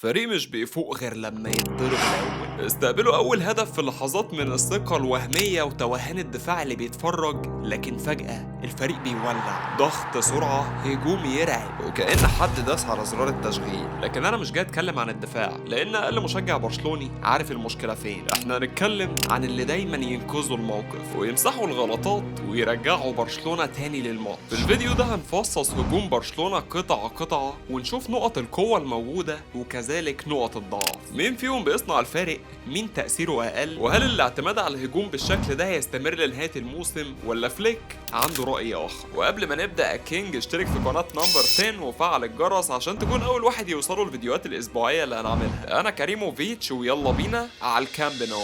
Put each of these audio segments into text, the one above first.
فريق مش بيفوق غير لما يتضرب الأول. استقبلوا أول هدف في لحظات من الثقة الوهمية وتوهان الدفاع اللي بيتفرج، لكن فجأة الفريق بيولع، ضغط، سرعة، هجوم يرعب، وكأن حد داس على زرار التشغيل. لكن أنا مش جاي أتكلم عن الدفاع، لأن أقل مشجع برشلوني عارف المشكلة فين. إحنا هنتكلم عن اللي دايما ينقذوا الموقف ويمسحوا الغلطات ويرجعوا برشلونة تاني للماتش. في الفيديو ده هنفصص هجوم برشلونة قطعة قطعة، ونشوف نقط القوة الموجودة وكذلك نقط الضعف. مين فيهم بيصنع الفارق؟ مين تأثيره أقل؟ وهل الاعتماد على الهجوم بالشكل ده هيستمر لنهاية الموسم ولا فليك عنده رأي آخر؟ وقبل ما نبدأ يا كينج اشترك في قناة نمبر 10 وفعل الجرس عشان تكون أول واحد يوصلوا الفيديوهات الأسبوعية اللي هنعملها. أنا كريموفيتش ويلا بينا على الكامب نو.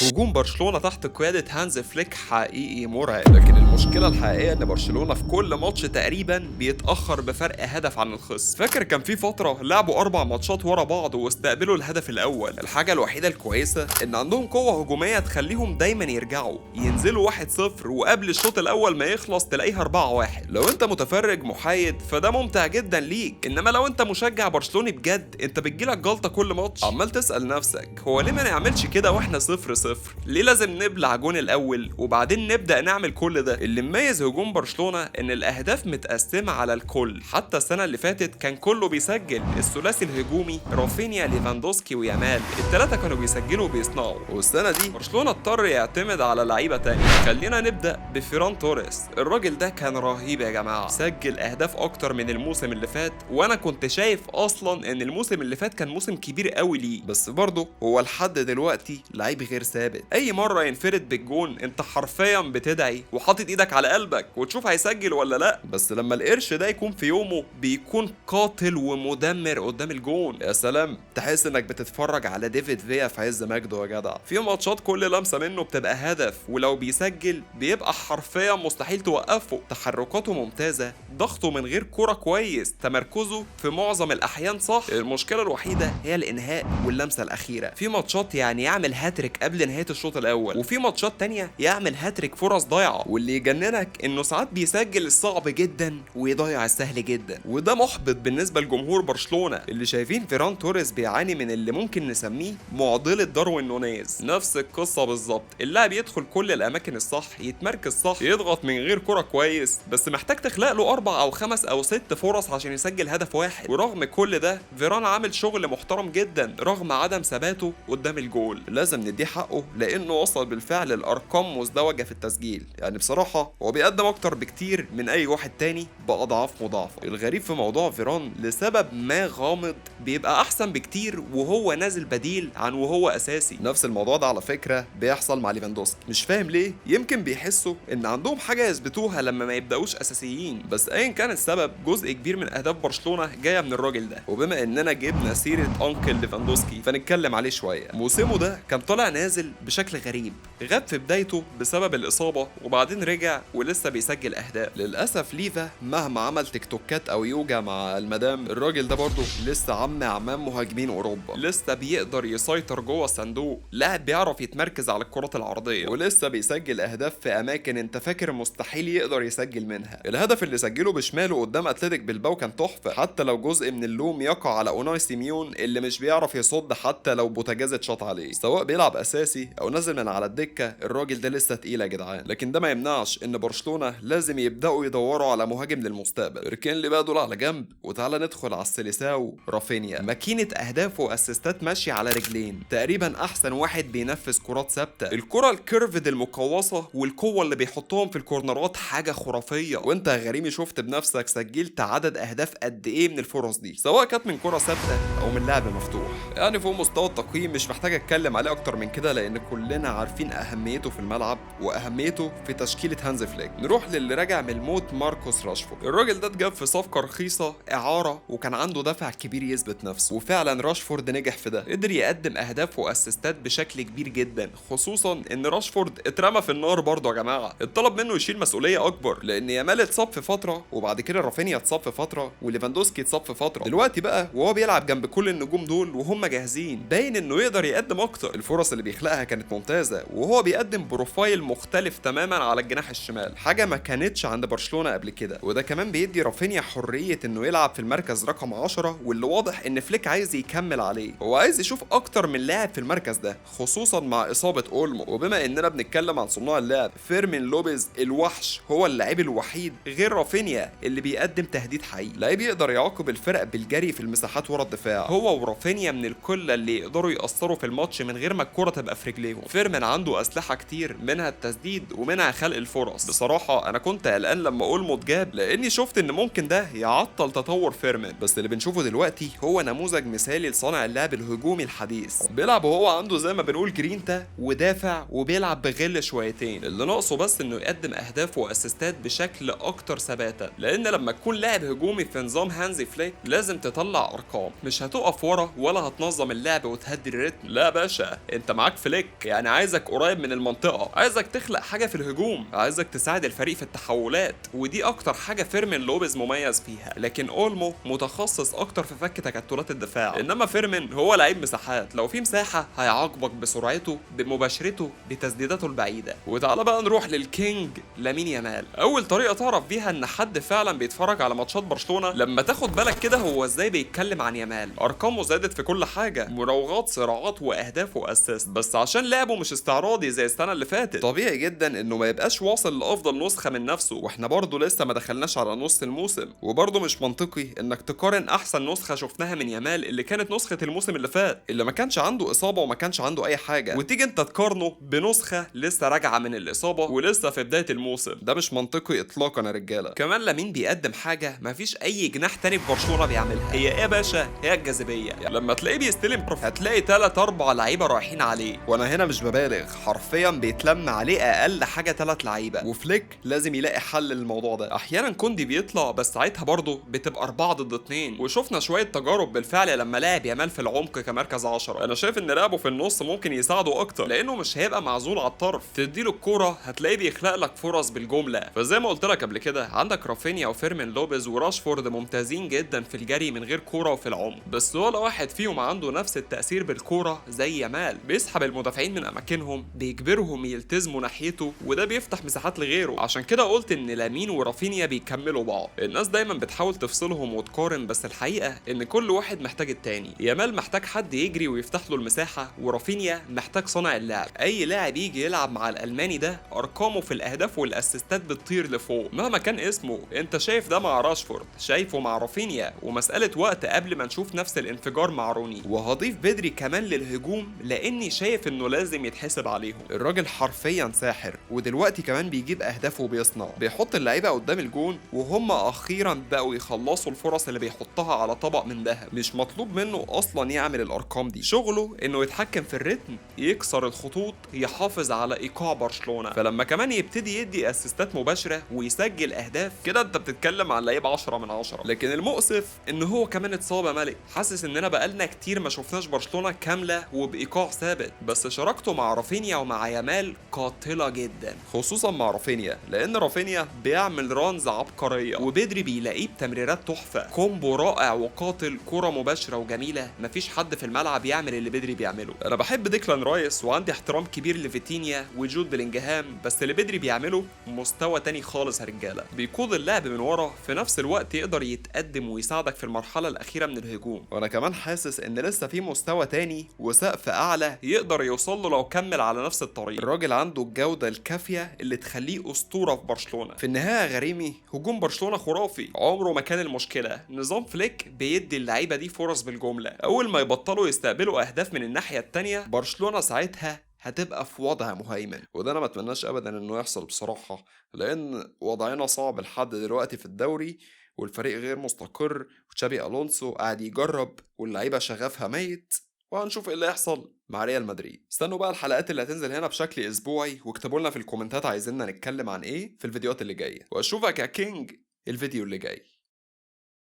هجوم برشلونة تحت قيادة هانز فليك حقيقي مرعب، لكن المشكلة الحقيقية ان برشلونة في كل ماتش تقريبا بيتأخر بفرق هدف عن الخصم. فاكر كان في فترة لعبوا 4 ماتشات ورا بعض واستقبلوا الهدف الأول. الحاجة الوحيدة الكويسة ان عندهم قوة هجومية تخليهم دايما يرجعوا ينزلوا 1-0 وقبل الشوط الأول ما يخلص تلاقيها 4-1. لو انت متفرج محايد فده ممتع جدا ليك، انما لو انت مشجع برشلوني بجد انت بتجيلك جلطة كل ماتش، عمال تسأل نفسك هو ليه ما نعملش كده واحنا 0-0؟ ليه لازم نبلع جون الاول وبعدين نبدا نعمل كل ده؟ اللي مميز هجوم برشلونه ان الاهداف متقسمه على الكل. حتى السنه اللي فاتت كان كله بيسجل، الثلاثي الهجومي رافينيا ليفاندوسكي ويامال الثلاثه كانوا بيسجلوا وبيصنعوا. والسنه دي برشلونه اضطر يعتمد على لعيبه تانية. خلينا نبدا بفيران توريس. الراجل ده كان رهيب يا جماعه، سجل اهداف اكتر من الموسم اللي فات، وانا كنت شايف اصلا ان الموسم اللي فات كان موسم كبير قوي ليه، بس برضه هو لحد دلوقتي لعيب غير ثابت. اي مره ينفرد بالجون انت حرفيا بتدعي وحاطط ايدك على قلبك وتشوف هيسجل ولا لا، بس لما القرش ده يكون في يومه بيكون قاتل ومدمر قدام الجون. يا سلام، تحس انك بتتفرج على ديفيد فيا في عز مجده يا جدع. في ماتشات كل لمسه منه بتبقى هدف، ولو بيسجل بيبقى حرفيا مستحيل توقفه. تحركاته ممتازه، ضغطه من غير كرة كويس، تمركزه في معظم الاحيان صح. المشكله الوحيده هي الانهاء واللمسه الاخيره. في ماتشات يعني يعمل هاتريك قبل نهايه الشوط الاول، وفي ماتشات تانية يعمل هاتريك فرص ضايعه، واللي يجننك انه ساعات بيسجل الصعب جدا ويضيع السهل جدا، وده محبط بالنسبه لجمهور برشلونه اللي شايفين فيران توريس بيعاني من اللي ممكن نسميه معضله داروين نونيز. نفس القصه بالظبط، اللاعب يدخل كل الاماكن الصح، يتمركز صح، يضغط من غير كرة كويس، بس محتاج تخلق له 4 أو 5 أو 6 فرص عشان يسجل هدف واحد. ورغم كل ده فيران عامل شغل محترم جدا رغم عدم ثباته قدام الجول. لازم نديه حقه لانه وصل بالفعل لارقام مزدوجه في التسجيل، يعني بصراحه هو بيقدم اكتر بكتير من اي واحد تاني باضعاف مضاعفه. الغريب في موضوع فيران لسبب ما غامض بيبقى احسن بكتير وهو نازل بديل عن وهو اساسي. نفس الموضوع ده على فكره بيحصل مع ليفاندوسكي، مش فاهم ليه. يمكن بيحسوا ان عندهم حاجه يثبتوها لما ما يبداوش اساسيين، بس ايا كان السبب جزء كبير من اهداف برشلونه جايه من الراجل ده. وبما اننا جبنا سيره انكل ليفاندوسكي فنتكلم عليه شويه. موسمه ده كان طالع نازل بشكل غريب، غاب في بدايته بسبب الإصابة وبعدين رجع ولسه بيسجل أهداف. للأسف ليفا مهما عمل تيك توكات أو يوجا مع المدام، الراجل ده برضه لسه عم أعمام مهاجمين أوروبا، لسه بيقدر يسيطر جوه الصندوق، لاعب بيعرف يتمركز على الكرات العرضية، ولسه بيسجل أهداف في أماكن أنت فاكر مستحيل يقدر يسجل منها. الهدف اللي سجله بشماله قدام أتلتيك بلباو كان تحفة، حتى لو جزء من اللوم يقع على أوناي سيميون اللي مش بيعرف يصد حتى لو بوتاجاز اتشاط عليه. سواء بيلعب أساسي أو نازل من على الدكة، الراجل ده لسه تقيل يا جدعان. لكن ده ما يمنعش ان برشلونه لازم يبداوا يدوروا على مهاجم للمستقبل. اركن لي بقى دول على جنب وتعالى ندخل على السيليساو. رافينيا ماكينه اهداف واسيستات ماشيه على رجلين، تقريبا احسن واحد بينفذ كرات ثابته. الكره الكيرفد المقوصه والقوه اللي بيحطهم في الكورنرات حاجه خرافيه. وانت يا غريمي شفت بنفسك سجلت عدد اهداف قد ايه من الفرص دي، سواء كانت من كره ثابته او من لعب مفتوح. يعني فوق مستوى التقييم مش محتاج اتكلم عليه اكتر من كده، لان كلنا عارفين اهميته في الملعب واهميته في تشكيله هانز فليك. نروح للي راجع من الموت ماركوس راشفورد. الراجل ده اتجاب في صفقه رخيصه اعاره وكان عنده دافع كبير يثبت نفسه، وفعلا راشفورد نجح في ده، قدر يقدم اهداف واسيستات بشكل كبير جدا، خصوصا ان راشفورد اترمى في النار برضه يا جماعه. اتطلب منه يشيل مسؤوليه اكبر، لان يامال اتصاب في فتره وبعد كده رافينيا اتصاب في فتره وليفاندوسكي اتصاب في فتره. دلوقتي بقى وهو بيلعب جنب كل النجوم دول وهم جاهزين، باين انه يقدر يقدم اكتر. الفرص اللي بيخلقها كانت ممتازه، وهو بيقدم بروفايل مختلف تماما على الجناح الشمال، حاجه ما كانتش عند برشلونه قبل كده. وده كمان بيدي رافينيا حريه انه يلعب في المركز رقم 10، واللي واضح ان فليك عايز يكمل عليه. هو عايز يشوف اكتر من لاعب في المركز ده، خصوصا مع اصابه اولمو. وبما اننا بنتكلم عن صناع اللعب، فيرمين لوبيز الوحش هو اللاعب الوحيد غير رافينيا اللي بيقدم تهديد حقيقي. لاعب يقدر يعاقب الفرق بالجري في المساحات ورا الدفاع. هو ورافينيا من الكل اللي يقدروا يأثروا في الماتش من غير ما الكرة تبقى في رجليهم. فيرمين عنده اسلحه كتير، منها التسديد ومنها خلق الفرص. بصراحه انا كنت قلقان لما اولمو اتجاب، لاني شفت ان ممكن ده يعطل تطور فيرمين، بس اللي بنشوفه دلوقتي هو نموذج مثالي لصانع اللعب الهجومي الحديث. بيلعب وهو عنده زي ما بنقول جرينتا، ودافع وبيلعب بغل شويتين. اللي ناقصه بس انه يقدم اهداف واسيستات بشكل اكتر ثباتا، لان لما تكون لاعب هجومي في نظام هانزي فليك لازم تطلع ارقام، مش هتقف ورا ولا هتنظم اللعب وتهدي الريتم. لا باشا، انت معاك فليك، يعني عايزك قريب من المنطقه، عايزك تخلق حاجه في الهجوم، عايزك تساعد الفريق في التحولات، ودي اكتر حاجه فيرمين لوبيز مميز فيها. لكن اولمو متخصص اكتر في فك تكتلات الدفاع، انما فيرمين هو لعيب مساحات، لو في مساحه هيعاقبك بسرعته، بمباشرته، بتسديداته البعيده. وتعالى بقى نروح للكينج لامين يامال. اول طريقه تعرف بيها ان حد فعلا بيتفرج على ماتشات برشلونه لما تاخد بالك كده هو ازاي بيتكلم عن يامال. ارقامه زادت في كل حاجه، مراوغات، صراعات، واهداف واسيست، بس عشان لعبه مش استعراضي زي السنه اللي فاتت. طبيعي جدا انه ما يبقاش واصل لافضل نسخه من نفسه، واحنا برضه لسه ما دخلناش على نص الموسم. وبرضه مش منطقي انك تقارن احسن نسخه شفناها من يامال اللي كانت نسخه الموسم اللي فات، اللي ما كانش عنده اصابه وما كانش عنده اي حاجه، وتيجي انت تقارنه بنسخه لسه راجعه من الاصابه ولسه في بدايه الموسم. ده مش منطقي اطلاقا يا رجاله. كمان لامين بيقدم حاجه مفيش اي جناح تاني في برشلونه بيعملها. هي ايه يا باشا؟ هي الجاذبيه. لما تلاقيه بيستلم هتلاقي 3 4 لعيبه رايحين عليه، وانا هنا مش ببالغ، حرفيا بيتلم عليه اقل حاجه 3 لعيبه. وفليك لازم يلاقي حل للموضوع ده. احيانا كوندي بيطلع، بس ساعتها برضه بتبقى 4 ضد 2. وشفنا شويه تجارب بالفعل لما لعب يامال في العمق كمركز 10. انا شايف ان لعبه في النص ممكن يساعده اكتر، لانه مش هيبقى معزول على الطرف، تديله الكوره هتلاقيه بيخلق لك فرص بالجمله. فزي ما قلت لك قبل كده، عندك رافينيا وفيرمين لوبيز وراشفورد ممتازين جدا في الجري من غير كوره وفي العمق، بس ولا واحد فيهم عنده نفس التاثير بالكوره زي يامال. بيسحب المدافعين من اماكنهم، بيجبرهم يلتزموا ناحيته، وده بيفتح مساحات لغيره. عشان كده قلت ان لامين ورافينيا بيكملوا بعض. الناس دايما بتحاول تفصلهم وتقارن، بس الحقيقه ان كل واحد محتاج التاني. يامال محتاج حد يجري ويفتح له المساحه، ورافينيا محتاج صانع اللعب. اي لاعب يجي يلعب مع الالماني ده ارقامه في الاهداف والاسيستات بتطير لفوق مهما كان اسمه. انت شايف ده مع راشفورد، شايفه مع رافينيا، ومساله وقت قبل ما نشوف نفس الانفجار مع روني. وهضيف بدري كمان للهجوم، لاني شايف انه لازم يتحسب عليهم. الراجل حرفيا ساحر، ودلوقتي كمان بيجيب اهداف وبيصنع، بيحط اللعيبه قدام الجون، وهم اخيرا بقوا يخلصوا الفرص اللي بيحطها على طبق من ذهب. مش مطلوب منه اصلا يعمل الارقام دي، شغله انه يتحكم في الريتم، يكسر الخطوط، يحافظ على ايقاع برشلونه. فلما كمان يبتدي يدي اسيستات مباشره ويسجل اهداف، كده انت بتتكلم عن لعيب 10 من 10. لكن المؤسف ان هو كمان اتصاب يا ملك. حاسس اننا بقالنا كتير ما شفناش برشلونه كامله وبايقاع ثابت، بس شراكته مع رافينيا ومع يامال قاتله جدا، خصوصا مع رافينيا، لان رافينيا بيعمل رانز عبقريه، وبدري بيلاقيه بتمريرات تحفه، كومبو رائع وقاتل، كره مباشره وجميله. مفيش حد في الملعب يعمل اللي بدري بيعمله. انا بحب ديكلان رايس وعندي احترام كبير لفيتينيا وجود بلينجهام، بس اللي بدري بيعمله مستوى تاني خالص يا رجاله. بيقود اللعب من ورا، في نفس الوقت يقدر يتقدم ويساعدك في المرحله الاخيره من الهجوم. وانا كمان حاسس ان لسه في مستوى تاني وسقف اعلى يقدر يوصل له لو كمل على نفس الطريق. الراجل عنده الجوده الكافيه اللي تخليه اسطوره في برشلونه. في النهايه يا غريمي، هجوم برشلونه خرافي، عمره ما كان المشكله. نظام فليك بيدي اللعيبه دي فرص بالجمله. اول ما يبطلوا يستقبلوا اهداف من الناحيه التانيه، برشلونه ساعتها هتبقى في وضع مهيمن، وده انا ما اتمناش ابدا انه يحصل بصراحه، لان وضعنا صعب لحد دلوقتي في الدوري، والفريق غير مستقر، وتشابي الونسو قاعد يجرب، واللعيبه شغفها ميت، وهنشوف ايه اللي هيحصل مع ريال مدريد. استنوا بقى الحلقات اللي هتنزل هنا بشكل اسبوعي، واكتبوا لنا في الكومنتات عايزيننا نتكلم عن ايه في الفيديوهات اللي جايه، واشوفك يا كينج الفيديو اللي جاي.